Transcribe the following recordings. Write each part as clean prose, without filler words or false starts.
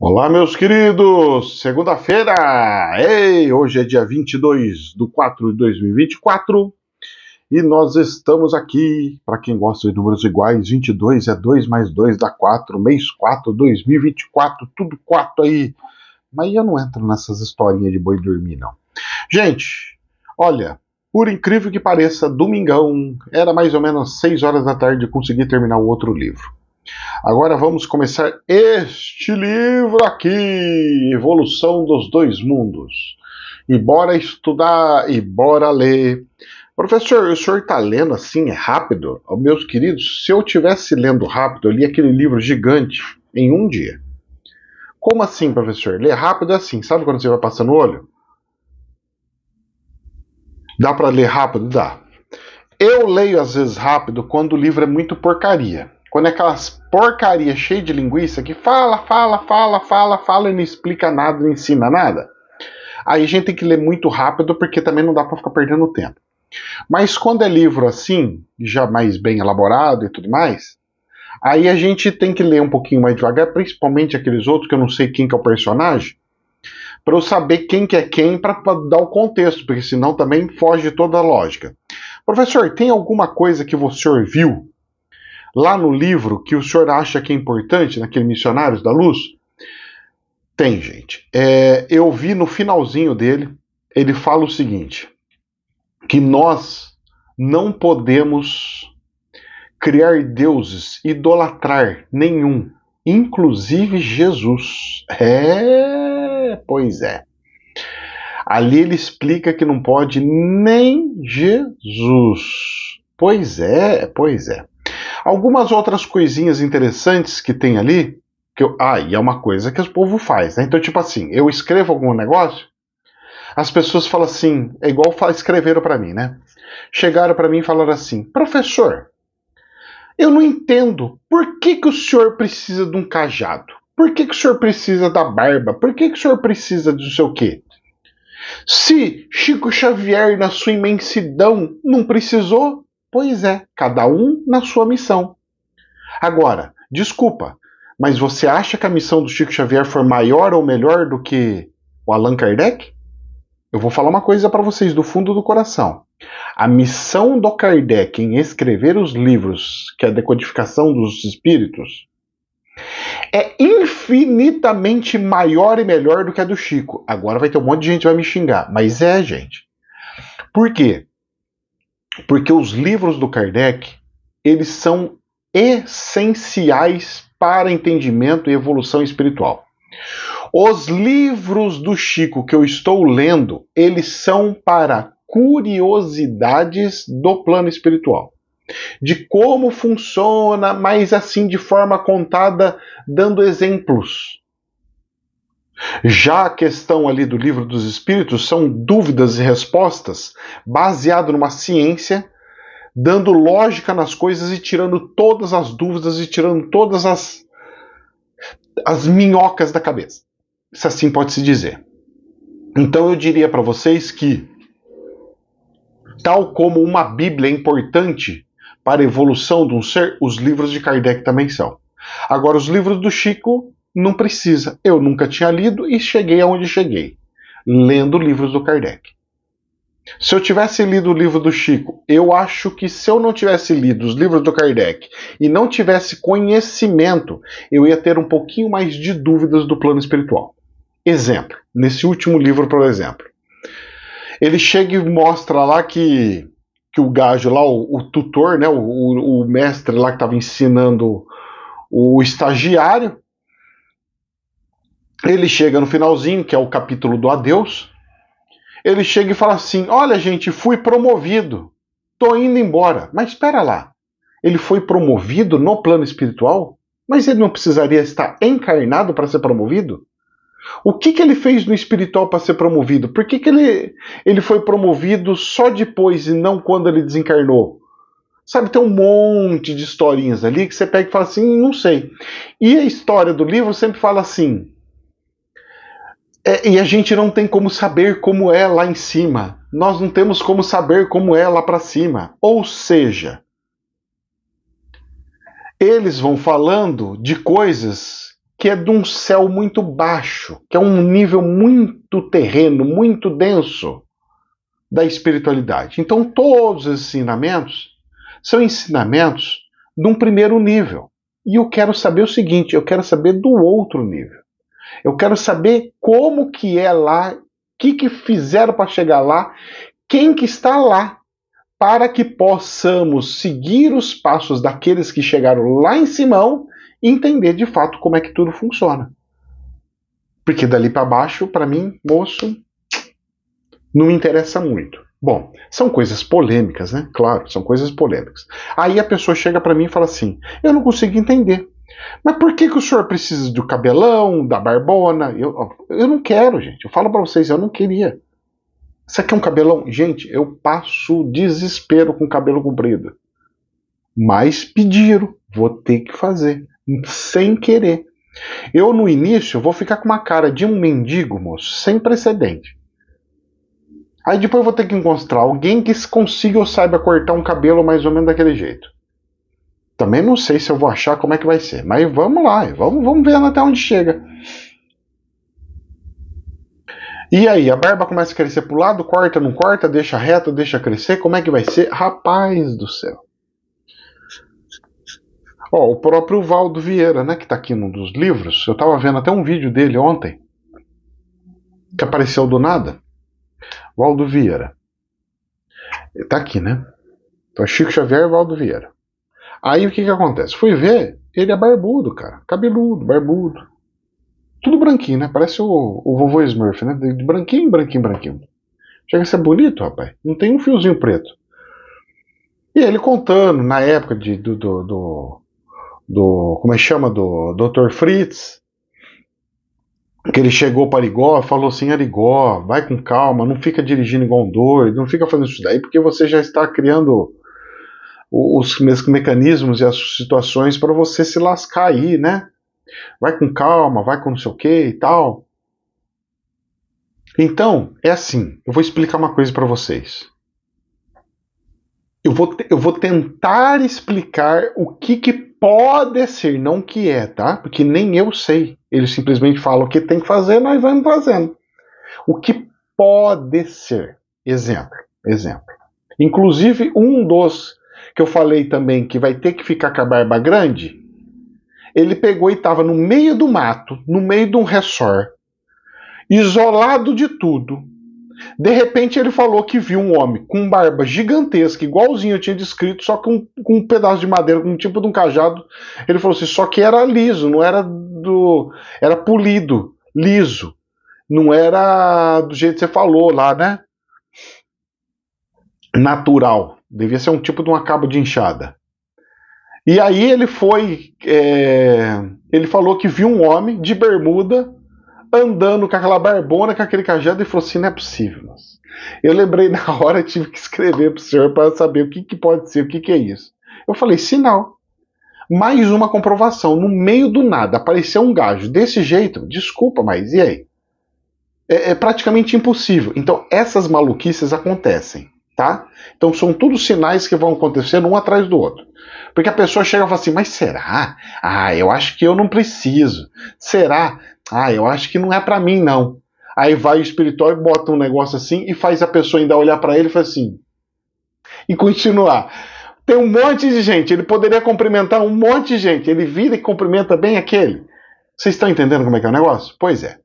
Olá, meus queridos! Segunda-feira! Ei, hoje é dia 22/4/2024 e nós estamos aqui, para quem gosta de números iguais, 22 é 2 mais 2 dá 4, mês 4, 2024, tudo 4 aí. Mas eu não entro nessas historinhas de boi dormir, não. Gente, olha, por incrível que pareça, domingão, era mais ou menos 6 horas da tarde e consegui terminar o outro livro. Agora vamos começar este livro aqui, Evolução dos Dois Mundos. E bora estudar e bora ler. Professor, o senhor está lendo assim rápido? Oh, meus queridos, se eu tivesse lendo rápido, eu li aquele livro gigante em um dia. Como assim, professor? Ler rápido é assim, sabe quando você vai passando o olho? Dá para ler rápido? Dá. Eu leio às vezes rápido quando o livro é muito porcaria. Quando é aquelas porcaria cheia de linguiça que fala e não explica nada, não ensina nada. Aí a gente tem que ler muito rápido porque também não dá para ficar perdendo tempo. Mas quando é livro assim, já mais bem elaborado e tudo mais, aí a gente tem que ler um pouquinho mais devagar, principalmente aqueles outros que eu não sei quem que é o personagem, para eu saber quem que é quem para dar o contexto, porque senão também foge toda a lógica. Professor, tem alguma coisa que o senhor viu lá no livro que o senhor acha que é importante, naquele Missionários da Luz? Tem, gente. Eu vi no finalzinho dele, ele fala o seguinte, que nós não podemos criar deuses, idolatrar nenhum, inclusive Jesus. Pois é. Ali ele explica que não pode nem Jesus. Pois é. Algumas outras coisinhas interessantes que tem ali, e é uma coisa que o povo faz, né? Então, tipo assim, eu escrevo algum negócio, as pessoas falam assim, é igual escreveram para mim, né? Chegaram para mim e falaram assim, professor, eu não entendo, por que o senhor precisa de um cajado? Por que o senhor precisa da barba? Por que o senhor precisa de não sei o quê? Se Chico Xavier, na sua imensidão, não precisou, pois é, cada um na sua missão. Agora, desculpa, mas você acha que a missão do Chico Xavier foi maior ou melhor do que o Allan Kardec? Eu vou falar uma coisa para vocês do fundo do coração. A missão do Kardec em escrever os livros, que é a decodificação dos espíritos, é infinitamente maior e melhor do que a do Chico. Agora vai ter um monte de gente que vai me xingar, mas gente. Por quê? Porque os livros do Kardec, eles são essenciais para entendimento e evolução espiritual. Os livros do Chico que eu estou lendo, eles são para curiosidades do plano espiritual. De como funciona, mas assim de forma contada, dando exemplos. Já a questão ali do Livro dos Espíritos são dúvidas e respostas baseado numa ciência, dando lógica nas coisas e tirando todas as dúvidas e tirando todas as minhocas da cabeça. Se assim pode se dizer. Então eu diria para vocês que, tal como uma Bíblia é importante para a evolução de um ser, os livros de Kardec também são. Agora, os livros do Chico não precisa. Eu nunca tinha lido e cheguei aonde cheguei, lendo livros do Kardec. Se eu tivesse lido o livro do Chico, eu acho que se eu não tivesse lido os livros do Kardec e não tivesse conhecimento, eu ia ter um pouquinho mais de dúvidas do plano espiritual. Exemplo, nesse último livro, por exemplo, ele chega e mostra lá que o gajo lá, o tutor, né, o mestre lá que estava ensinando o estagiário, ele chega no finalzinho, que é o capítulo do adeus, ele chega e fala assim, olha gente, fui promovido, tô indo embora. Mas espera lá, ele foi promovido no plano espiritual? Mas ele não precisaria estar encarnado para ser promovido? O que ele fez no espiritual para ser promovido? Por que ele foi promovido só depois e não quando ele desencarnou? Sabe, tem um monte de historinhas ali que você pega e fala assim, não sei. E a história do livro sempre fala assim, e a gente não tem como saber como é lá em cima. Nós não temos como saber como é lá para cima. Ou seja, eles vão falando de coisas que é de um céu muito baixo, que é um nível muito terreno, muito denso da espiritualidade. Então, todos os ensinamentos são ensinamentos de um primeiro nível. E eu quero saber o seguinte, eu quero saber do outro nível. Eu quero saber como que é lá, o que fizeram para chegar lá, quem que está lá, para que possamos seguir os passos daqueles que chegaram lá em Simão e entender de fato como é que tudo funciona. Porque dali para baixo, para mim, moço, não me interessa muito. Bom, são coisas polêmicas, né? Claro, são coisas polêmicas. Aí a pessoa chega para mim e fala assim: eu não consigo entender. Mas por que o senhor precisa do cabelão, da barbona? Eu não quero, gente. Eu falo para vocês, eu não queria. Você quer um cabelão? Gente, eu passo desespero com cabelo comprido. Mas pediram, vou ter que fazer, sem querer. Eu, no início, vou ficar com uma cara de um mendigo, moço, sem precedente. Aí depois eu vou ter que encontrar alguém que consiga ou saiba cortar um cabelo mais ou menos daquele jeito. Também não sei se eu vou achar como é que vai ser, mas vamos lá, vamos ver até onde chega. E aí, a barba começa a crescer pro lado, corta, não corta, deixa reto, deixa crescer, como é que vai ser? Rapaz do céu. Ó, o próprio Valdo Vieira, né, que tá aqui num dos livros, eu tava vendo até um vídeo dele ontem, que apareceu do nada. Valdo Vieira. Ele tá aqui, né? Então, Chico Xavier e Valdo Vieira. Aí o que acontece? Fui ver, ele é barbudo, cara. Cabeludo, barbudo. Tudo branquinho, né? Parece o vovô Smurf, né? De branquinho, branquinho, branquinho. Chega a ser bonito, rapaz. Não tem um fiozinho preto. E ele contando, na época do como é que chama? Do Dr. Fritz, que ele chegou para Arigó e falou assim: Arigó, vai com calma, não fica dirigindo igual um doido, não fica fazendo isso daí, porque você já está criando os mecanismos e as situações para você se lascar aí, né? Vai com calma, vai com não sei o que e tal. Então, é assim, eu vou explicar uma coisa para vocês. Eu vou tentar explicar o que pode ser, não o que é, tá? Porque nem eu sei. Eles simplesmente falam o que tem que fazer, nós vamos fazendo. O que pode ser. Exemplo. Inclusive, um dos que eu falei também que vai ter que ficar com a barba grande, ele pegou e estava no meio do mato, no meio de um resort, isolado de tudo. De repente ele falou que viu um homem com barba gigantesca, igualzinho eu tinha descrito, só com um pedaço de madeira, com um tipo de um cajado. Ele falou assim, só que era liso, não era era polido, liso. Não era do jeito que você falou lá, né? Natural. Devia ser um tipo de uma cabo de enxada. E aí ele foi. Ele falou que viu um homem de bermuda andando com aquela barbona, com aquele cajado, e falou assim: não é possível. Nossa. Eu lembrei na hora, tive que escrever para o senhor para saber o que pode ser, o que é isso. Eu falei: sinal. Mais uma comprovação. No meio do nada apareceu um gajo desse jeito. Desculpa, mas e aí? É praticamente impossível. Então, essas maluquices acontecem, tá? Então, são todos sinais que vão acontecendo um atrás do outro. Porque a pessoa chega e fala assim, mas será? Ah, eu acho que eu não preciso. Será? Ah, eu acho que não é para mim, não. Aí vai o espiritual e bota um negócio assim e faz a pessoa ainda olhar para ele e fala assim. E continuar. Tem um monte de gente, ele poderia cumprimentar um monte de gente. Ele vira e cumprimenta bem aquele. Vocês estão entendendo como é que é o negócio? Pois é.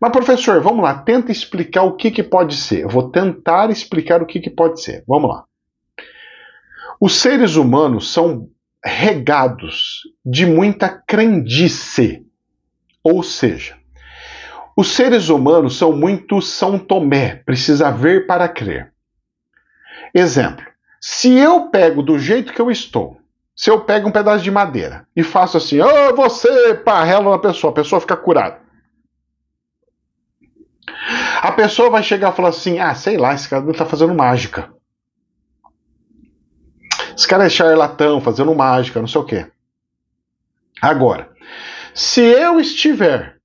Mas, professor, vamos lá, tenta explicar o que pode ser. Eu vou tentar explicar o que pode ser. Vamos lá. Os seres humanos são regados de muita crendice. Ou seja, os seres humanos são muito São Tomé, precisa ver para crer. Exemplo, se eu pego do jeito que eu estou, se eu pego um pedaço de madeira e faço assim, oh, você, parrela na pessoa, a pessoa fica curada. A pessoa vai chegar e falar assim, ah, sei lá, esse cara não tá fazendo mágica. Esse cara é charlatão, fazendo mágica, não sei o quê. Agora, se eu estiver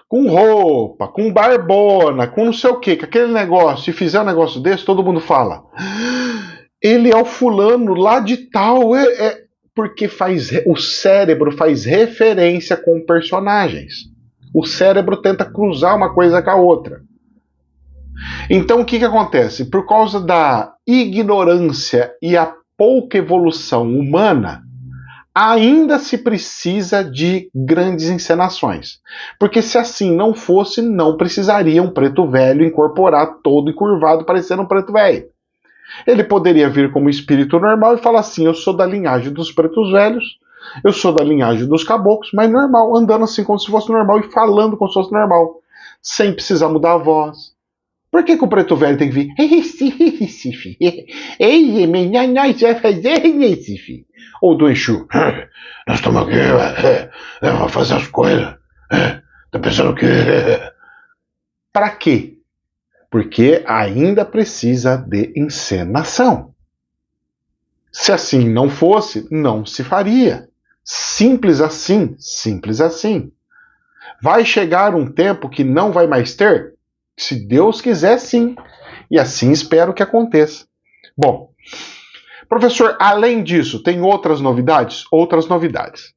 com roupa, com barbona, com não sei o quê, com aquele negócio, e fizer um negócio desse, todo mundo fala, ele é o fulano lá de tal, porque o cérebro faz referência com personagens. O cérebro tenta cruzar uma coisa com a outra. Então o que acontece? Por causa da ignorância e a pouca evolução humana, ainda se precisa de grandes encenações. Porque se assim não fosse, não precisaria um preto velho incorporar todo e curvado parecendo um preto velho. Ele poderia vir como espírito normal e falar assim: eu sou da linhagem dos pretos velhos, eu sou da linhagem dos caboclos, mas normal, andando assim como se fosse normal e falando como se fosse normal, sem precisar mudar a voz. Por que o preto velho tem que vir? Recife. Ei, menina, nós vamos fazer Recife. Ou do Exu. Nós estamos aqui, vamos fazer as coisas. Tá pensando que. Para quê? Porque ainda precisa de encenação. Se assim não fosse, não se faria. Simples assim, simples assim. Vai chegar um tempo que não vai mais ter? Se Deus quiser, sim. E assim espero que aconteça. Bom, professor, além disso, tem outras novidades? Outras novidades.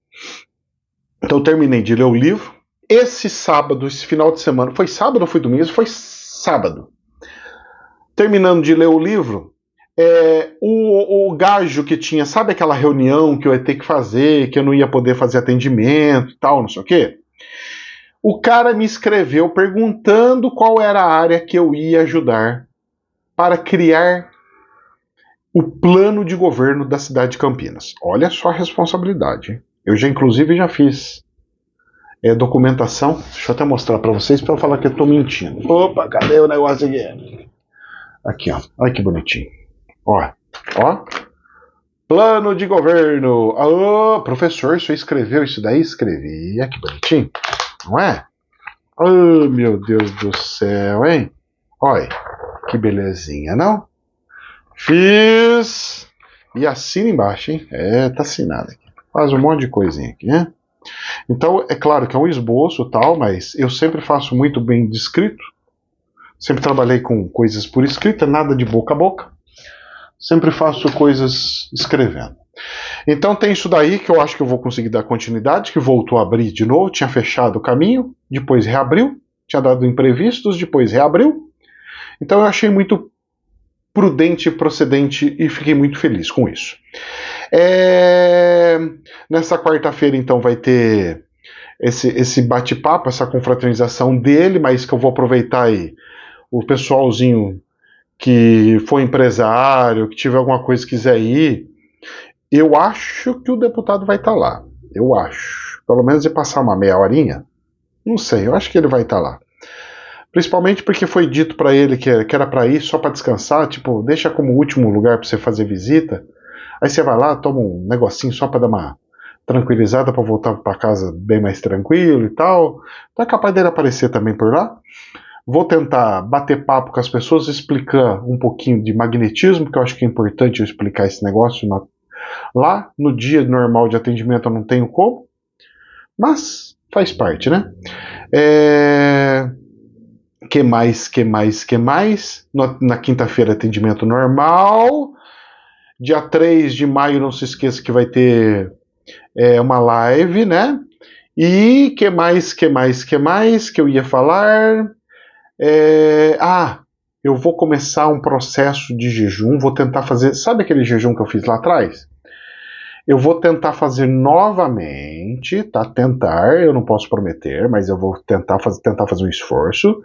Então eu terminei de ler o livro. Esse sábado, esse final de semana, foi sábado ou foi domingo? Foi sábado. Terminando de ler o livro, o gajo que tinha, sabe aquela reunião que eu ia ter que fazer, que eu não ia poder fazer atendimento e tal, não sei o quê? O cara me escreveu perguntando qual era a área que eu ia ajudar para criar o plano de governo da cidade de Campinas. Olha só a responsabilidade, hein? Eu inclusive já fiz documentação. Deixa eu até mostrar para vocês para eu falar que eu estou mentindo. Opa, cadê o negócio aqui? Aqui, ó. Olha que bonitinho. Ó. Plano de governo. Alô, professor, você escreveu isso daí? Escrevi. Olha que bonitinho. Não é? Oh, meu Deus do céu, hein? Olha, que belezinha, não? Fiz. E assina embaixo, hein? Tá assinado aqui. Faz um monte de coisinha aqui, né? Então, é claro que é um esboço e tal, mas eu sempre faço muito bem descrito. Sempre trabalhei com coisas por escrita, nada de boca a boca. Sempre faço coisas escrevendo. Então tem isso daí que eu acho que eu vou conseguir dar continuidade, que voltou a abrir de novo, tinha fechado o caminho, depois reabriu, tinha dado imprevistos, depois reabriu. Então eu achei muito prudente, procedente e fiquei muito feliz com isso. Nessa quarta-feira então vai ter esse bate-papo, essa confraternização dele, mas que eu vou aproveitar aí o pessoalzinho que foi empresário, que tiver alguma coisa que quiser ir. Eu acho que o deputado vai estar lá. Eu acho. Pelo menos de passar uma meia horinha. Não sei, eu acho que ele vai estar lá. Principalmente porque foi dito para ele que era para ir só para descansar, tipo, deixa como último lugar para você fazer visita. Aí você vai lá, toma um negocinho só para dar uma tranquilizada, para voltar para casa bem mais tranquilo e tal. Então é capaz dele aparecer também por lá. Vou tentar bater papo com as pessoas, explicar um pouquinho de magnetismo, que eu acho que é importante eu explicar esse negócio lá. No dia normal de atendimento eu não tenho como, mas faz parte, né? Que mais? Na quinta-feira, atendimento normal. Dia 3 de maio, não se esqueça que vai ter uma live, né? E que mais que eu ia falar? Eu vou começar um processo de jejum, vou tentar fazer... Sabe aquele jejum que eu fiz lá atrás? Eu vou tentar fazer novamente, tá? Eu não posso prometer, mas eu vou tentar fazer um esforço,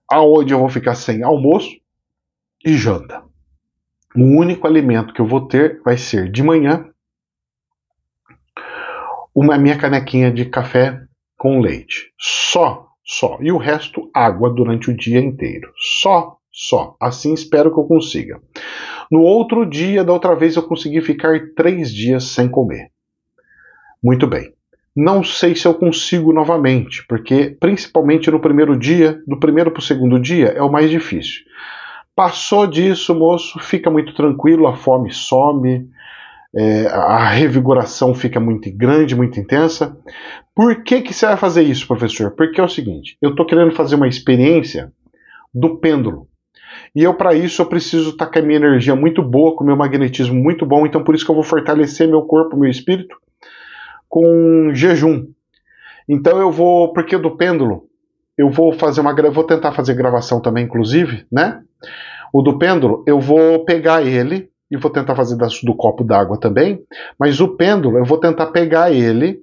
aonde eu vou ficar sem almoço e janta. O único alimento que eu vou ter vai ser de manhã uma minha canequinha de café com leite. Só. E o resto, água durante o dia inteiro. Só. Assim espero que eu consiga. No outro dia, da outra vez, eu consegui ficar 3 dias sem comer. Muito bem. Não sei se eu consigo novamente, porque principalmente no primeiro dia, do primeiro para o segundo dia, é o mais difícil. Passou disso, moço, fica muito tranquilo, a fome some, a revigoração fica muito grande, muito intensa. Por que você vai fazer isso, professor? Porque é o seguinte, eu estou querendo fazer uma experiência do pêndulo. E eu, para isso, eu preciso estar com a minha energia muito boa, com o meu magnetismo muito bom. Então, por isso que eu vou fortalecer meu corpo, meu espírito, com jejum. Então, eu vou, porque do pêndulo, eu vou vou tentar fazer gravação também, inclusive, né? O do pêndulo, eu vou pegar ele e vou tentar fazer do copo d'água também. Mas o pêndulo, eu vou tentar pegar ele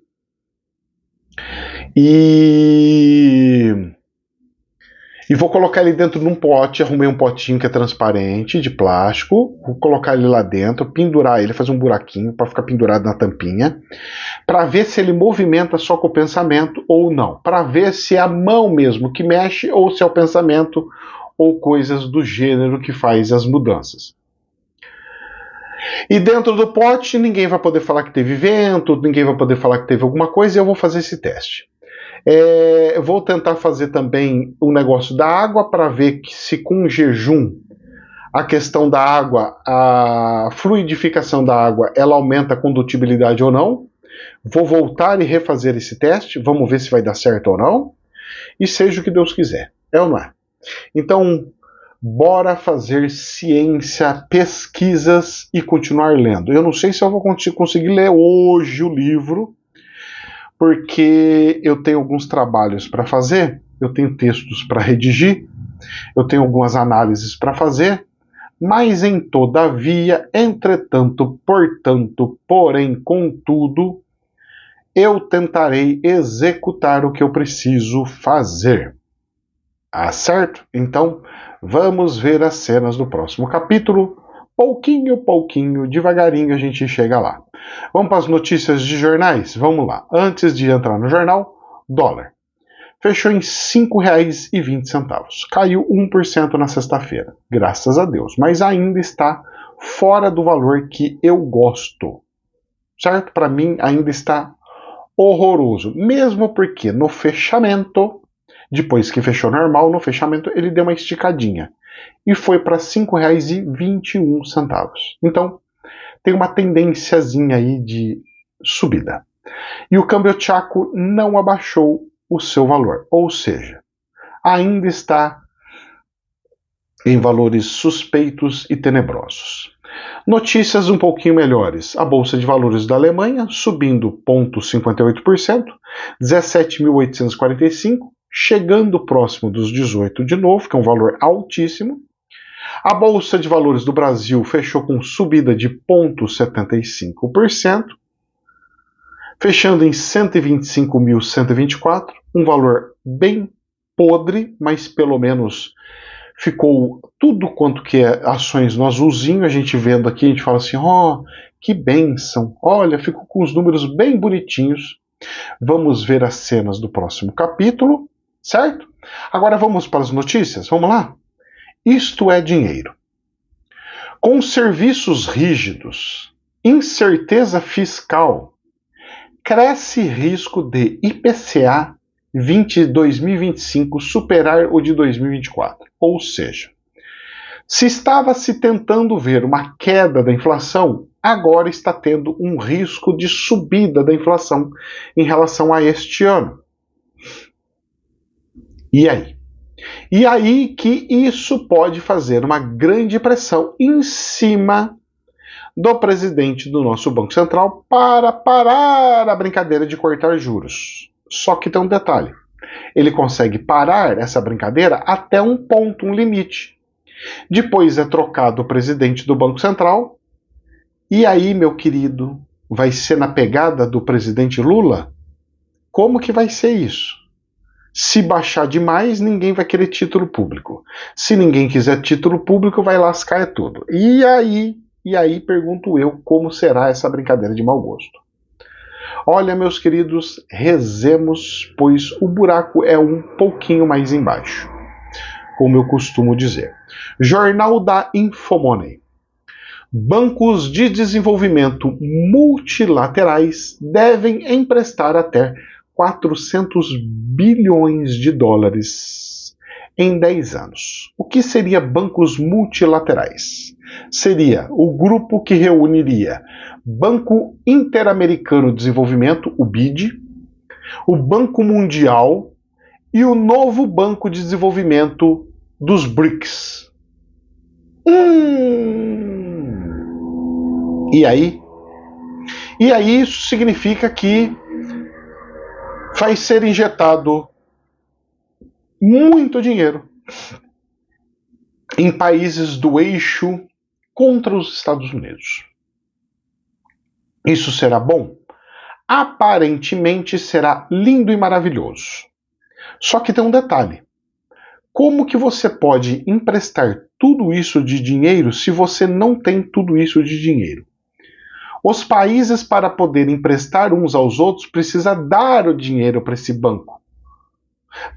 e vou colocar ele dentro de um pote. Arrumei um potinho que é transparente, de plástico. Vou colocar ele lá dentro, pendurar ele, fazer um buraquinho para ficar pendurado na tampinha, para ver se ele movimenta só com o pensamento ou não. Para ver se é a mão mesmo que mexe ou se é o pensamento ou coisas do gênero que faz as mudanças. E dentro do pote, ninguém vai poder falar que teve vento, ninguém vai poder falar que teve alguma coisa, e eu vou fazer esse teste. Eu vou tentar fazer também o negócio da água para ver se com jejum a questão da água, a fluidificação da água, ela aumenta a condutibilidade ou não. Vou voltar e refazer esse teste, vamos ver se vai dar certo ou não. E seja o que Deus quiser. É ou não é? Então, bora fazer ciência, pesquisas e continuar lendo. Eu não sei se eu vou conseguir ler hoje o livro, porque eu tenho alguns trabalhos para fazer, eu tenho textos para redigir, eu tenho algumas análises para fazer, mas em todavia, entretanto, portanto, porém, contudo, eu tentarei executar o que eu preciso fazer. Ah, certo? Então, vamos ver as cenas do próximo capítulo. Pouquinho, devagarinho a gente chega lá. Vamos para as notícias de jornais? Vamos lá. Antes de entrar no jornal, dólar. Fechou em R$ 5,20. Caiu 1% na sexta-feira. Graças a Deus. Mas ainda está fora do valor que eu gosto. Certo? Para mim, ainda está horroroso. Mesmo porque no fechamento, depois que fechou normal, no fechamento ele deu uma esticadinha. E foi para R$ 5,21. Então, tem uma tendênciazinha aí de subida. E o câmbio tchaco não abaixou o seu valor, ou seja, ainda está em valores suspeitos e tenebrosos. Notícias um pouquinho melhores. A Bolsa de Valores da Alemanha subindo 0,58%, 17.845, chegando próximo dos 18 de novo, que é um valor altíssimo. A Bolsa de Valores do Brasil fechou com subida de 0,75%, fechando em 125.124, um valor bem podre, mas pelo menos ficou tudo quanto que é ações no azulzinho. A gente vendo aqui, a gente fala assim, que bênção, olha, ficou com os números bem bonitinhos. Vamos ver as cenas do próximo capítulo, certo? Agora vamos para as notícias, vamos lá? Isto é dinheiro. Com serviços rígidos, incerteza fiscal, cresce risco de IPCA 2025 superar o de 2024. Ou seja, se estava se tentando ver uma queda da inflação, agora está tendo um risco de subida da inflação em relação a este ano. E aí? E aí que isso pode fazer uma grande pressão em cima do presidente do nosso Banco Central para parar a brincadeira de cortar juros. Só que tem um detalhe. Ele consegue parar essa brincadeira até um ponto, um limite. Depois é trocado o presidente do Banco Central. E aí, meu querido, vai ser na pegada do presidente Lula? Como que vai ser isso? Se baixar demais, ninguém vai querer título público. Se ninguém quiser título público, vai lascar tudo. E aí pergunto eu, como será essa brincadeira de mau gosto? Olha, meus queridos, rezemos, pois o buraco é um pouquinho mais embaixo, como eu costumo dizer. Jornal da Infomoney. Bancos de desenvolvimento multilaterais devem emprestar até 400 bilhões de dólares em 10 anos. O que seria bancos multilaterais? Seria o grupo que reuniria Banco Interamericano de Desenvolvimento, o BID, o Banco Mundial e o novo Banco de Desenvolvimento dos BRICS. E aí? E aí isso significa que vai ser injetado muito dinheiro em países do eixo contra os Estados Unidos. Isso será bom? Aparentemente será lindo e maravilhoso. Só que tem um detalhe. Como que você pode emprestar tudo isso de dinheiro se você não tem tudo isso de dinheiro? Os países, para poder emprestar uns aos outros, precisam dar o dinheiro para esse banco.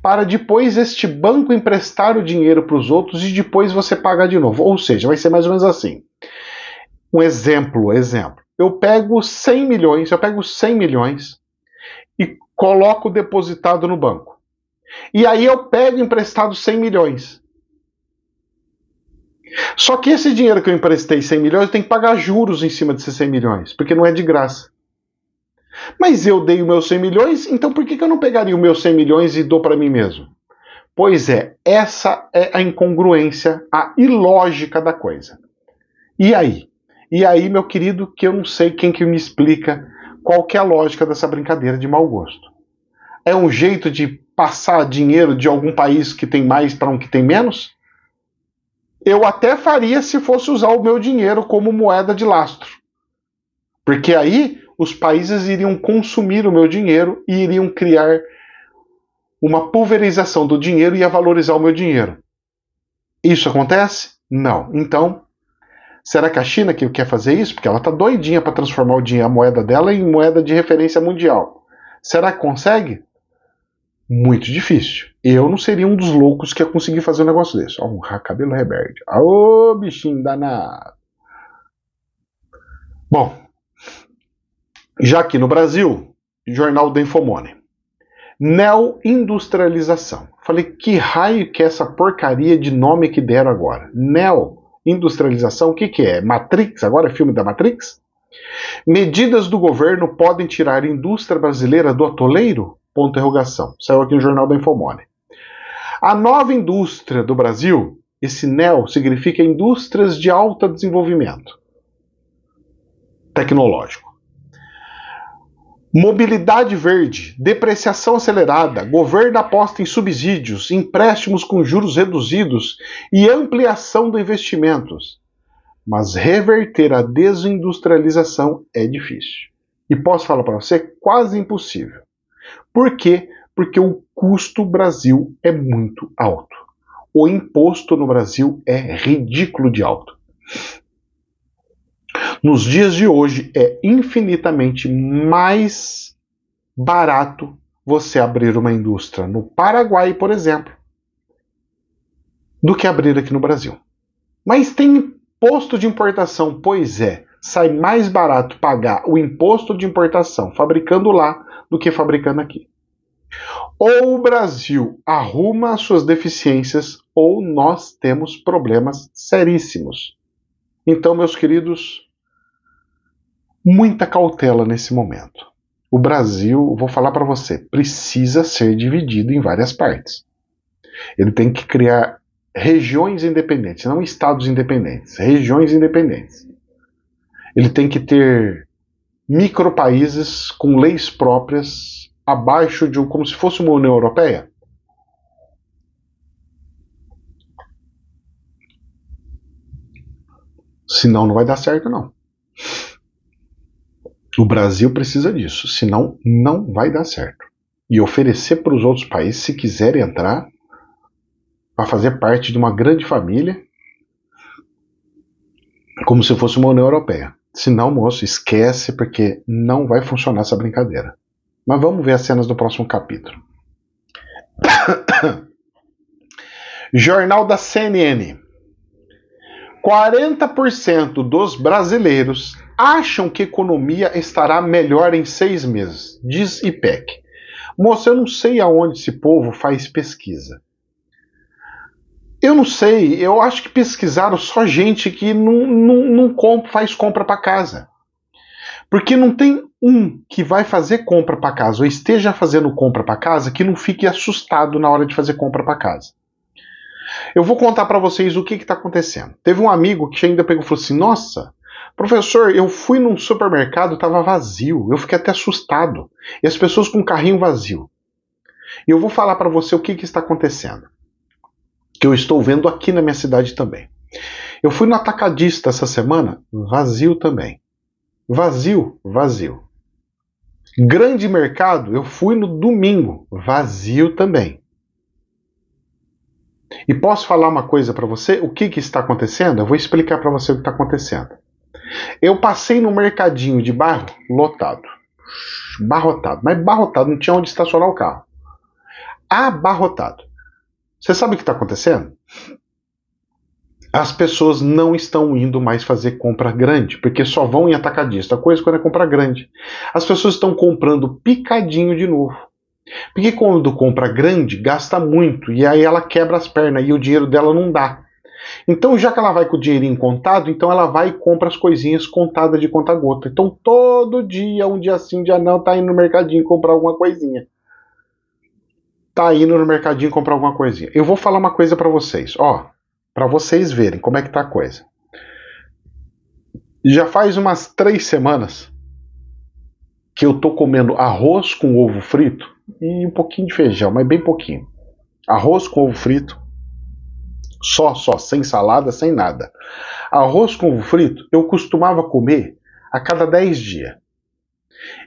Para depois este banco emprestar o dinheiro para os outros e depois você pagar de novo. Ou seja, vai ser mais ou menos assim. Um exemplo. Eu pego 100 milhões e coloco depositado no banco. E aí eu pego emprestado 100 milhões. Só que esse dinheiro que eu emprestei 100 milhões, eu tenho que pagar juros em cima desses 100 milhões, porque não é de graça. Mas eu dei os meus 100 milhões, então por que eu não pegaria os meus 100 milhões e dou para mim mesmo? Pois é, essa é a incongruência, a ilógica da coisa. E aí? E aí, meu querido, que eu não sei quem que me explica qual que é a lógica dessa brincadeira de mau gosto. É um jeito de passar dinheiro de algum país que tem mais para um que tem menos? Eu até faria se fosse usar o meu dinheiro como moeda de lastro. Porque aí os países iriam consumir o meu dinheiro e iriam criar uma pulverização do dinheiro e ia valorizar o meu dinheiro. Isso acontece? Não. Então, será que a China que quer fazer isso? Porque ela está doidinha para transformar o dinheiro, a moeda dela em moeda de referência mundial. Será que consegue? Muito difícil. Eu não seria um dos loucos que ia conseguir fazer um negócio desse. Ó, um cabelo rebelde. Ô, bichinho danado. Bom, já aqui no Brasil, Jornal da Infomone. Neoindustrialização. Falei, que raio que é essa porcaria de nome que deram agora? Neoindustrialização, o que é? Matrix? Agora é filme da Matrix? Medidas do governo podem tirar a indústria brasileira do atoleiro? Ponto de interrogação. Saiu aqui no Jornal da Infomone. A nova indústria do Brasil, esse neo significa indústrias de alto desenvolvimento tecnológico. Mobilidade verde, depreciação acelerada, governo aposta em subsídios, empréstimos com juros reduzidos e ampliação dos investimentos. Mas reverter a desindustrialização é difícil. E posso falar para você, quase impossível. Por quê? Porque o custo Brasil é muito alto. O imposto no Brasil é ridículo de alto. Nos dias de hoje é infinitamente mais barato você abrir uma indústria no Paraguai, por exemplo, do que abrir aqui no Brasil. Mas tem imposto de importação, pois é, sai mais barato pagar o imposto de importação fabricando lá do que fabricando aqui. Ou o Brasil arruma as suas deficiências, ou nós temos problemas seríssimos. Então, meus queridos, muita cautela nesse momento. O Brasil, vou falar para você, precisa ser dividido em várias partes. Ele tem que criar regiões independentes, não estados independentes, regiões independentes. Ele tem que ter micropaíses com leis próprias abaixo de como se fosse uma União Europeia. Senão não vai dar certo, não. O Brasil precisa disso, senão não vai dar certo. E oferecer para os outros países, se quiserem entrar, para fazer parte de uma grande família, como se fosse uma União Europeia. Senão, moço, esquece, porque não vai funcionar essa brincadeira. Mas vamos ver as cenas do próximo capítulo. Jornal da CNN. 40% dos brasileiros acham que a economia estará melhor em 6 meses, diz IPEC. Moça, eu não sei aonde esse povo faz pesquisa. Eu não sei, eu acho que pesquisaram só gente que não faz compra para casa. Porque não tem um que vai fazer compra para casa ou esteja fazendo compra para casa que não fique assustado na hora de fazer compra para casa. Eu vou contar para vocês o que está acontecendo. Teve um amigo que ainda pegou e falou assim: nossa, professor, eu fui num supermercado, estava vazio. Eu fiquei até assustado. E as pessoas com carrinho vazio. E eu vou falar para você o que está acontecendo. Que eu estou vendo aqui na minha cidade também. Eu fui no atacadista essa semana, vazio também. Vazio, vazio. Grande mercado, eu fui no domingo, vazio também. E posso falar uma coisa para você? O que está acontecendo? Eu vou explicar para você o que está acontecendo. Eu passei no mercadinho de bairro lotado. Barrotado. Mas barrotado, não tinha onde estacionar o carro. Abarrotado. Você sabe o que está acontecendo? As pessoas não estão indo mais fazer compra grande, porque só vão em atacadista. A coisa quando é compra grande. As pessoas estão comprando picadinho de novo. Porque quando compra grande, gasta muito, e aí ela quebra as pernas, e o dinheiro dela não dá. Então, já que ela vai com o dinheirinho contado, então ela vai e compra as coisinhas contadas de conta-gota. Então, todo dia, um dia sim, um dia não, tá indo no mercadinho comprar alguma coisinha. Tá indo no mercadinho comprar alguma coisinha. Eu vou falar uma coisa para vocês, ó, para vocês verem como é que tá a coisa. Já faz umas 3 semanas que eu tô comendo arroz com ovo frito e um pouquinho de feijão, mas bem pouquinho. Arroz com ovo frito, só, sem salada, sem nada. Arroz com ovo frito eu costumava comer a cada 10 dias.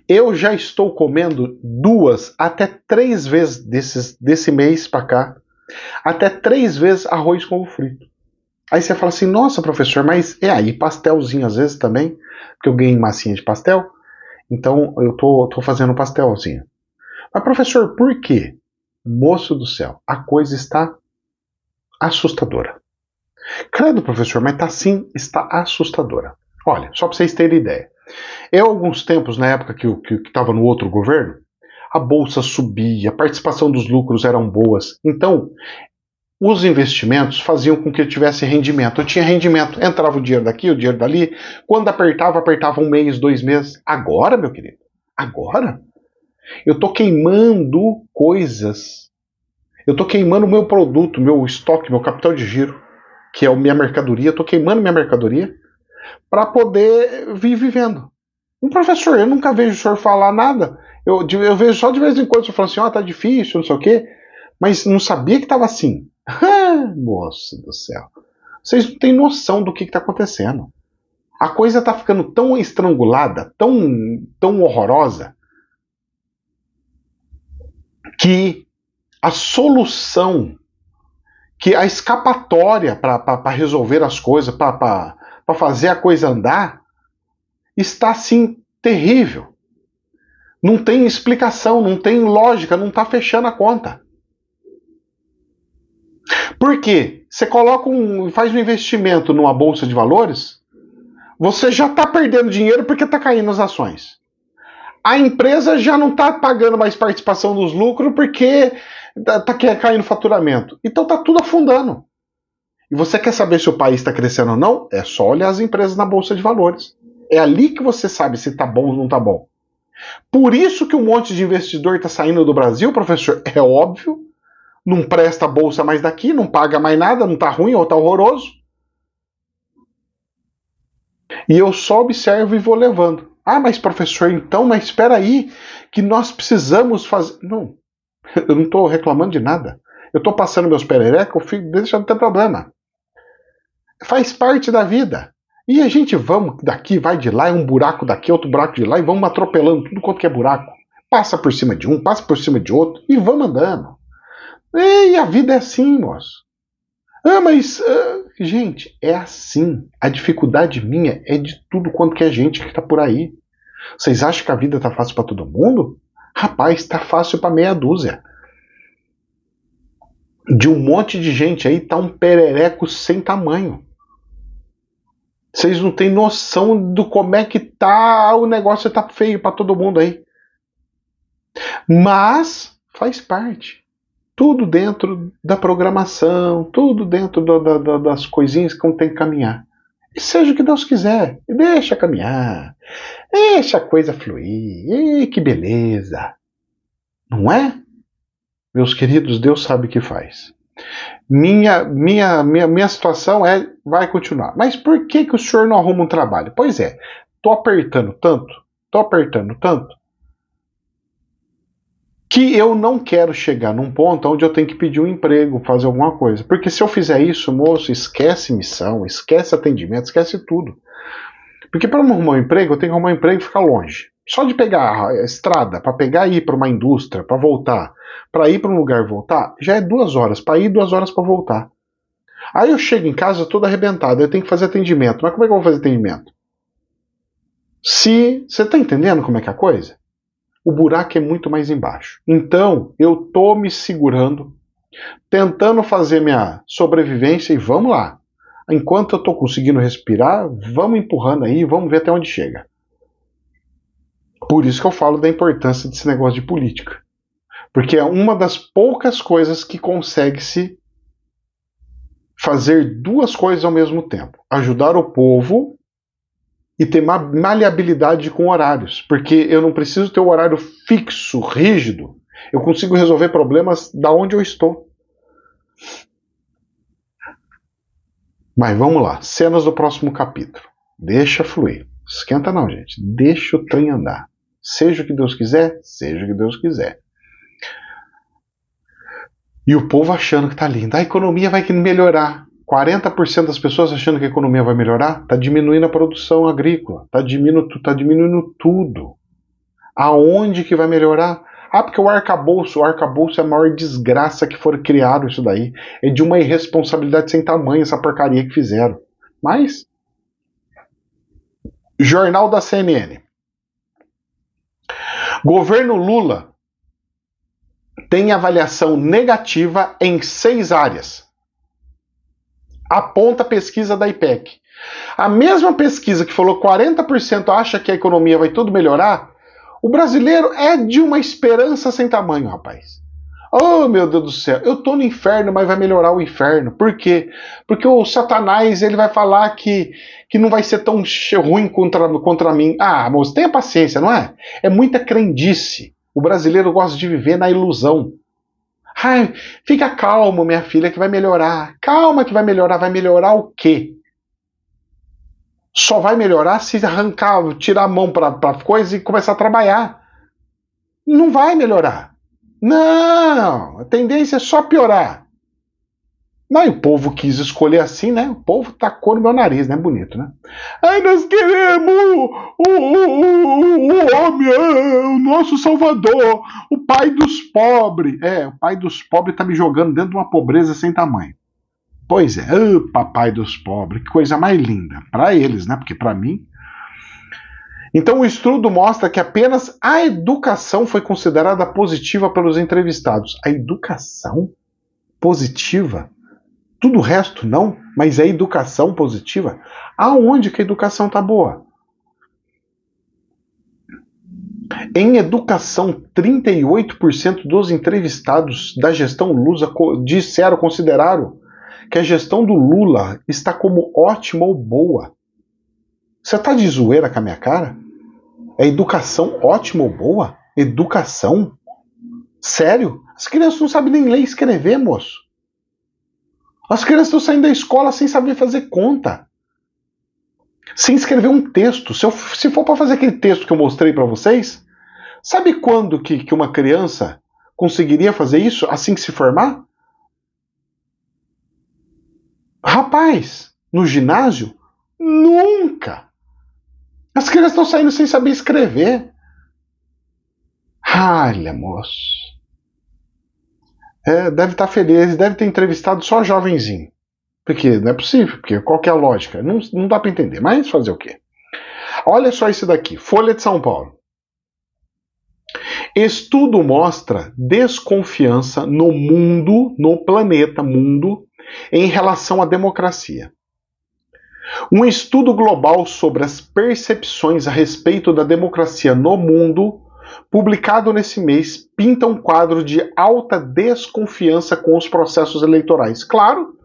Eu já estou comendo 2 até 3 vezes desse mês para cá, até 3 vezes arroz com ovo frito. Aí você fala assim, nossa professor, mas é aí pastelzinho às vezes também, porque eu ganhei massinha de pastel, então eu tô fazendo pastelzinho. Mas professor, por quê? Moço do céu, a coisa está assustadora. Credo, professor, mas tá sim, está assustadora. Olha, só para vocês terem ideia. Eu, alguns tempos, na época que estava no outro governo, a bolsa subia, a participação dos lucros eram boas. Então, os investimentos faziam com que eu tivesse rendimento. Eu tinha rendimento, entrava o dinheiro daqui, o dinheiro dali. Quando apertava 1 mês, 2 meses. Agora, meu querido, agora, eu tô queimando coisas. Eu tô queimando o meu produto, meu estoque, meu capital de giro, que é a minha mercadoria. Eu tô queimando minha mercadoria para poder vir vivendo. Professor, eu nunca vejo o senhor falar nada. Eu vejo só de vez em quando o senhor falando assim, ó, tá difícil, não sei o quê. Mas não sabia que tava assim. Moço do céu. Vocês não têm noção do que tá acontecendo. A coisa tá ficando tão estrangulada, tão horrorosa, que a solução, que a escapatória para resolver as coisas, para fazer a coisa andar, está assim terrível. Não tem explicação, não tem lógica, não está fechando a conta. Por quê? Você faz um investimento numa bolsa de valores, você já está perdendo dinheiro porque está caindo as ações. A empresa já não está pagando mais participação dos lucros porque está caindo faturamento. Então está tudo afundando. E você quer saber se o país está crescendo ou não? É só olhar as empresas na bolsa de valores. É ali que você sabe se está bom ou não está bom. Por isso que um monte de investidor está saindo do Brasil, professor, é óbvio. Não presta a bolsa mais daqui, não paga mais nada, não está ruim ou está horroroso. E eu só observo e vou levando. Ah, mas professor, então, mas espera aí, que nós precisamos fazer... Não, eu não estou reclamando de nada. Eu estou passando meus pererecos, deixa não ter problema. Faz parte da vida. E a gente vamos daqui, vai de lá, é um buraco daqui, outro buraco de lá, e vamos atropelando tudo quanto que é buraco. Passa por cima de um, passa por cima de outro, e vamos andando. E a vida é assim, moço. Gente, é assim. A dificuldade minha é de tudo quanto que é gente que tá por aí. Vocês acham que a vida tá fácil para todo mundo? Rapaz, tá fácil para meia dúzia. De um monte de gente aí, tá um perereco sem tamanho. Vocês não têm noção do como é que tá, o negócio tá feio para todo mundo aí. Mas faz parte. Tudo dentro da programação, tudo dentro das coisinhas que tem que caminhar. E seja o que Deus quiser, deixa caminhar, deixa a coisa fluir, e que beleza. Não é? Meus queridos, Deus sabe o que faz. Minha situação vai continuar. Mas por que o senhor não arruma um trabalho? Pois é, tô apertando tanto, que eu não quero chegar num ponto onde eu tenho que pedir um emprego, fazer alguma coisa. Porque se eu fizer isso, moço, esquece missão, esquece atendimento, esquece tudo. Porque para arrumar um emprego, eu tenho que arrumar um emprego e ficar longe. Só de pegar a estrada, para pegar e ir para uma indústria, para voltar, para ir para um lugar e voltar, já é 2 horas para ir, 2 horas para voltar. Aí eu chego em casa todo arrebentado, eu tenho que fazer atendimento. Mas como é que eu vou fazer atendimento? Se você está entendendo como é que é a coisa? O buraco é muito mais embaixo. Então, eu tô me segurando, tentando fazer minha sobrevivência e vamos lá. Enquanto eu tô conseguindo respirar, vamos empurrando aí, vamos ver até onde chega. Por isso que eu falo da importância desse negócio de política. Porque é uma das poucas coisas que consegue se fazer 2 coisas ao mesmo tempo. Ajudar o povo e ter maleabilidade com horários, porque eu não preciso ter um horário fixo, rígido. Eu consigo resolver problemas da onde eu estou. Mas vamos lá, cenas do próximo capítulo. Deixa fluir. Esquenta não, gente. Deixa o trem andar. Seja o que Deus quiser, seja o que Deus quiser. E o povo achando que tá lindo. A economia vai melhorar. 40% das pessoas achando que a economia vai melhorar, está diminuindo a produção agrícola, está diminuindo tudo. Aonde que vai melhorar? Ah, porque o arcabouço é a maior desgraça que for criado isso daí. É de uma irresponsabilidade sem tamanho essa porcaria que fizeram. Mas, jornal da CNN. Governo Lula tem avaliação negativa em 6 áreas. Aponta a pesquisa da IPEC. A mesma pesquisa que falou 40% acha que a economia vai tudo melhorar, o brasileiro é de uma esperança sem tamanho, rapaz. Oh, meu Deus do céu, eu tô no inferno, mas vai melhorar o inferno. Por quê? Porque o Satanás ele vai falar que não vai ser tão ruim contra mim. Ah, moço, tenha paciência, não é? É muita crendice. O brasileiro gosta de viver na ilusão. Ai, fica calmo, minha filha, que vai melhorar. Calma que vai melhorar. Vai melhorar o quê? Só vai melhorar se arrancar, tirar a mão para coisa e começar a trabalhar. Não vai melhorar. Não, a tendência é só piorar. Não, e o povo quis escolher assim, né? O povo tacou no meu nariz, né? Bonito, né? Ai, nós queremos o homem, o nosso salvador, o pai dos pobres. É, o pai dos pobres tá me jogando dentro de uma pobreza sem tamanho. Pois é, papai dos pobres, que coisa mais linda. Para eles, né? Porque para mim. Então o estudo mostra que apenas a educação foi considerada positiva pelos entrevistados. A educação positiva? Tudo o resto não, mas a educação positiva? Aonde que a educação tá boa? Em educação, 38% dos entrevistados da gestão Lula consideraram que a gestão do Lula está como ótima ou boa. Você tá de zoeira com a minha cara? É educação ótima ou boa? Educação? Sério? As crianças não sabem nem ler e escrever, moço. As crianças estão saindo da escola sem saber fazer conta. Sem escrever um texto. Se for para fazer aquele texto que eu mostrei para vocês, sabe quando que uma criança conseguiria fazer isso assim que se formar? Rapaz, no ginásio? Nunca! As crianças estão saindo sem saber escrever. Olha, moço. Deve estar feliz, deve ter entrevistado só jovenzinho. Porque não é possível, porque qual que é a lógica? Não dá para entender, mas fazer o quê? Olha só isso daqui, Folha de São Paulo. Estudo mostra desconfiança no mundo, no planeta mundo, em relação à democracia. Um estudo global sobre as percepções a respeito da democracia no mundo, publicado nesse mês, pinta um quadro de alta desconfiança com os processos eleitorais. Claro,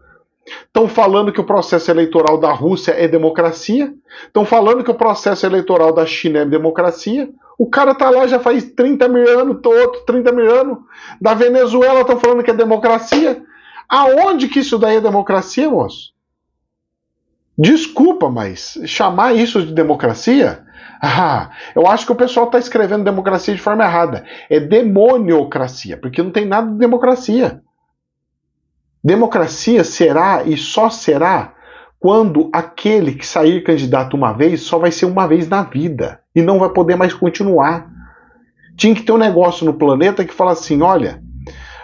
estão falando que o processo eleitoral da Rússia é democracia, estão falando que o processo eleitoral da China é democracia, o cara tá lá já faz 30 mil anos, outro 30 mil anos, da Venezuela estão falando que é democracia, Aonde que isso daí é democracia, moço? Desculpa, mas chamar isso de democracia? Eu acho que o pessoal está escrevendo democracia de forma errada. É demoniocracia, porque não tem nada de democracia. Democracia será e só será quando aquele que sair candidato uma vez só vai ser uma vez na vida e não vai poder mais continuar. Tinha que ter um negócio no planeta que fala assim, olha,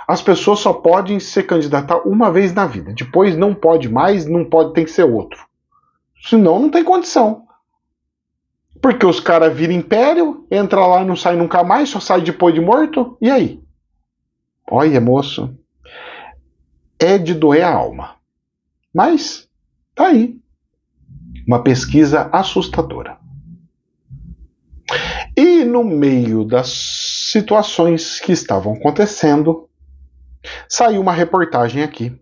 as pessoas só podem se candidatar uma vez na vida. Depois não pode mais, não pode, tem que ser outro. Senão não tem condição. Porque os caras viram império, entra lá e não sai nunca mais, só sai depois de morto. E aí? Olha, moço, é de doer a alma. Mas tá aí. Uma pesquisa assustadora. E no meio das situações que estavam acontecendo, saiu uma reportagem aqui.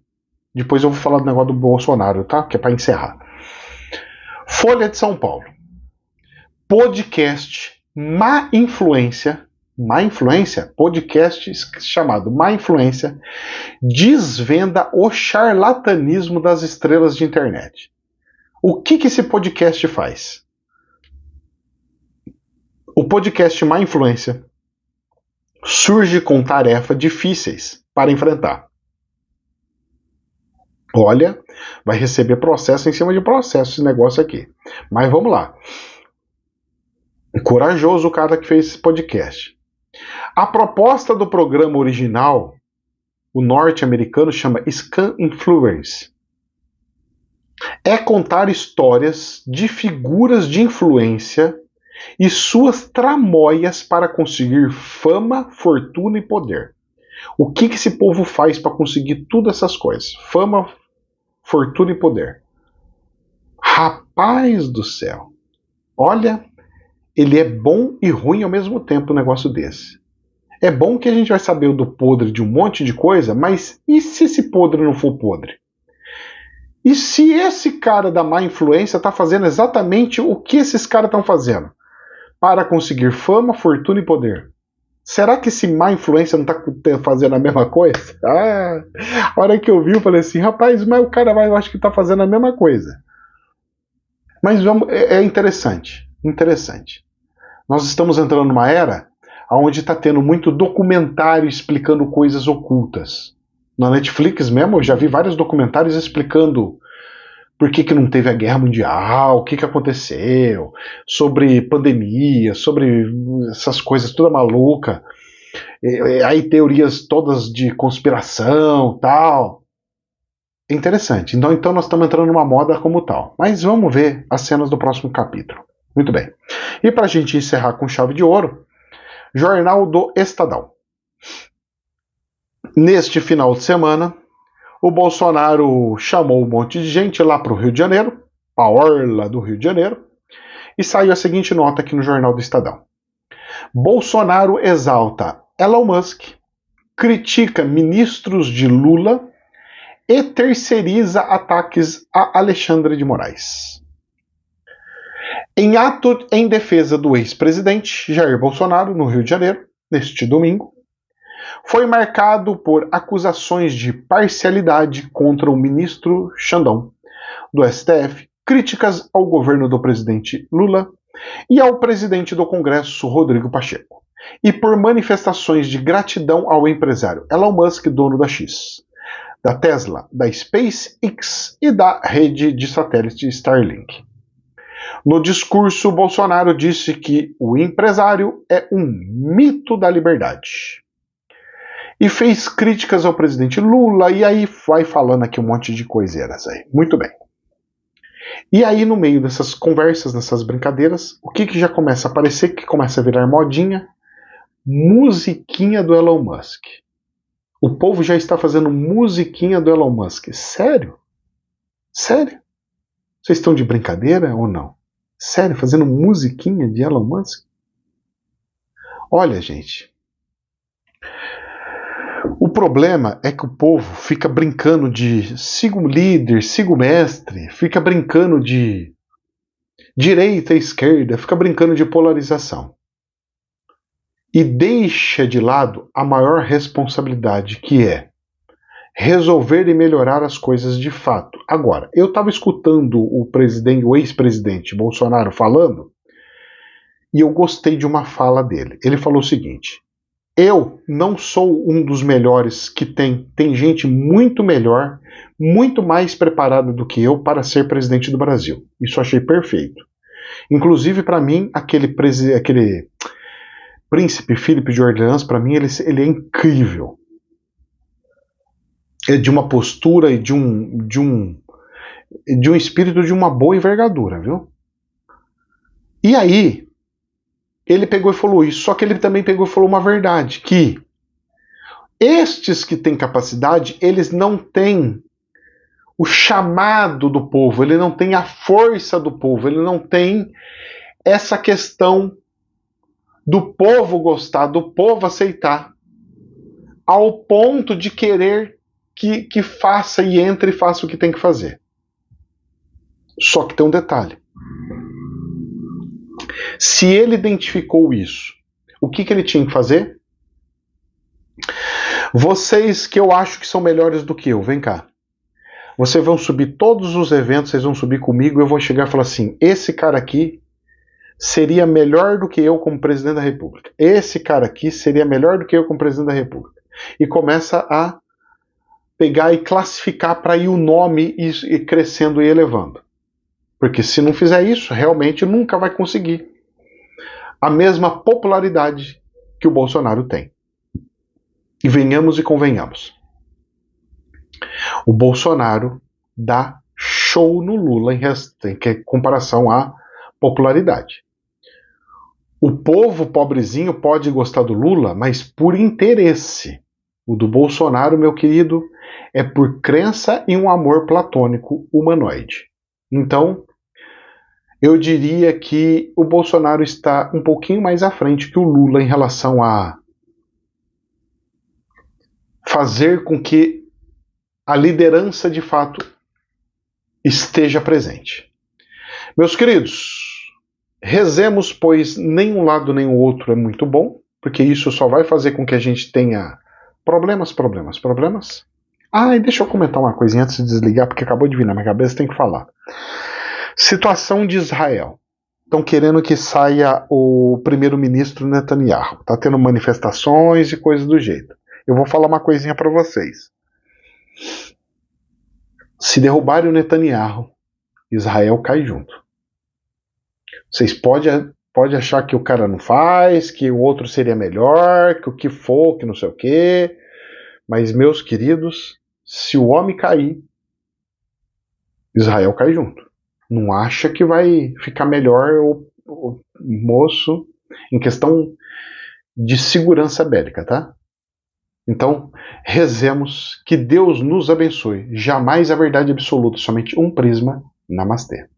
Depois eu vou falar do negócio do Bolsonaro, tá? Que é para encerrar. Folha de São Paulo. Podcast Má Influência, podcast chamado Má Influência, desvenda o charlatanismo das estrelas de internet. O que esse podcast faz? O podcast Má Influência surge com tarefas difíceis para enfrentar. Olha, vai receber processo em cima de processo esse negócio aqui. Mas vamos lá. Corajoso o cara que fez esse podcast. A proposta do programa original, o norte-americano chama Scam Influence, é contar histórias de figuras de influência e suas tramóias para conseguir fama, fortuna e poder. O que esse povo faz para conseguir todas essas coisas? Fama, fortuna e poder. Rapaz do céu. Olha, ele é bom e ruim ao mesmo tempo um negócio desse. É bom que a gente vai saber do podre de um monte de coisa, mas e se esse podre não for podre? E se esse cara da má influência está fazendo exatamente o que esses caras estão fazendo? Para conseguir fama, fortuna e poder. Será que esse má influência não está fazendo a mesma coisa? A hora que eu vi, eu falei assim, rapaz, mas o cara eu acho que está fazendo a mesma coisa. Mas vamos, é interessante. Nós estamos entrando numa era onde está tendo muito documentário explicando coisas ocultas. Na Netflix mesmo, eu já vi vários documentários explicando por que não teve a guerra mundial, o que aconteceu, sobre pandemia, sobre essas coisas toda maluca. Aí teorias todas de conspiração, tal. É interessante. Então nós estamos entrando numa moda como tal. Mas vamos ver as cenas do próximo capítulo. Muito bem. E para a gente encerrar com chave de ouro, Jornal do Estadão. Neste final de semana, o Bolsonaro chamou um monte de gente lá para o Rio de Janeiro, a orla do Rio de Janeiro, e saiu a seguinte nota aqui no Jornal do Estadão. Bolsonaro exalta Elon Musk, critica ministros de Lula e terceiriza ataques a Alexandre de Moraes. Em ato em defesa do ex-presidente Jair Bolsonaro, no Rio de Janeiro, neste domingo, foi marcado por acusações de parcialidade contra o ministro Xandão, do STF, críticas ao governo do presidente Lula e ao presidente do Congresso, Rodrigo Pacheco, e por manifestações de gratidão ao empresário Elon Musk, dono da X, da Tesla, da SpaceX e da rede de satélite Starlink. No discurso, Bolsonaro disse que o empresário é um mito da liberdade. E fez críticas ao presidente Lula, e aí vai falando aqui um monte de coiseiras aí. Muito bem. E aí, no meio dessas conversas, dessas brincadeiras, o que já começa a aparecer, que começa a virar modinha? Musiquinha do Elon Musk. O povo já está fazendo musiquinha do Elon Musk. Sério? Sério? Vocês estão de brincadeira ou não? Sério, fazendo musiquinha de Elon Musk? Olha, gente. O problema é que o povo fica brincando de siga o líder, siga o mestre, fica brincando de direita e esquerda, fica brincando de polarização. E deixa de lado a maior responsabilidade, que é resolver e melhorar as coisas de fato. Agora, eu estava escutando o ex-presidente Bolsonaro falando e eu gostei de uma fala dele. Ele falou o seguinte: eu não sou um dos melhores que tem gente muito melhor, muito mais preparada do que eu para ser presidente do Brasil. Isso eu achei perfeito. Inclusive, para mim, aquele príncipe Felipe de Orleans, para mim, ele é incrível. É de uma postura e de um espírito de uma boa envergadura, viu? E aí, ele pegou e falou isso, só que ele também pegou e falou uma verdade, que estes que têm capacidade, eles não têm o chamado do povo, ele não tem a força do povo, ele não tem essa questão do povo gostar, do povo aceitar, ao ponto de querer que faça e entre e faça o que tem que fazer. Só que tem um detalhe. Se ele identificou isso, o que ele tinha que fazer? Vocês que eu acho que são melhores do que eu, vem cá. Vocês vão subir todos os eventos, vocês vão subir comigo, eu vou chegar e falar assim: esse cara aqui seria melhor do que eu como presidente da República. Esse cara aqui seria melhor do que eu como presidente da República. E começa a pegar e classificar para ir o nome e crescendo e elevando. Porque se não fizer isso, realmente nunca vai conseguir a mesma popularidade que o Bolsonaro tem. E venhamos e convenhamos. O Bolsonaro dá show no Lula em comparação à popularidade. O povo pobrezinho pode gostar do Lula, mas por interesse. O do Bolsonaro, meu querido, é por crença e um amor platônico humanoide. Então, eu diria que o Bolsonaro está um pouquinho mais à frente que o Lula em relação a fazer com que a liderança de fato esteja presente. Meus queridos, rezemos, pois nem um lado nem o outro é muito bom, porque isso só vai fazer com que a gente tenha problemas. Ah, e deixa eu comentar uma coisinha antes de desligar, porque acabou de vir na minha cabeça, tem que falar. Situação de Israel. Estão querendo que saia o primeiro-ministro Netanyahu. Está tendo manifestações e coisas do jeito. Eu vou falar uma coisinha para vocês. Se derrubarem o Netanyahu, Israel cai junto. Vocês podem achar que o cara não faz, que o outro seria melhor, que o que for, que não sei o quê. Mas, meus queridos, se o homem cair, Israel cai junto. Não acha que vai ficar melhor o moço em questão de segurança bélica, tá? Então, rezemos que Deus nos abençoe. Jamais a verdade absoluta, somente um prisma. Namastê.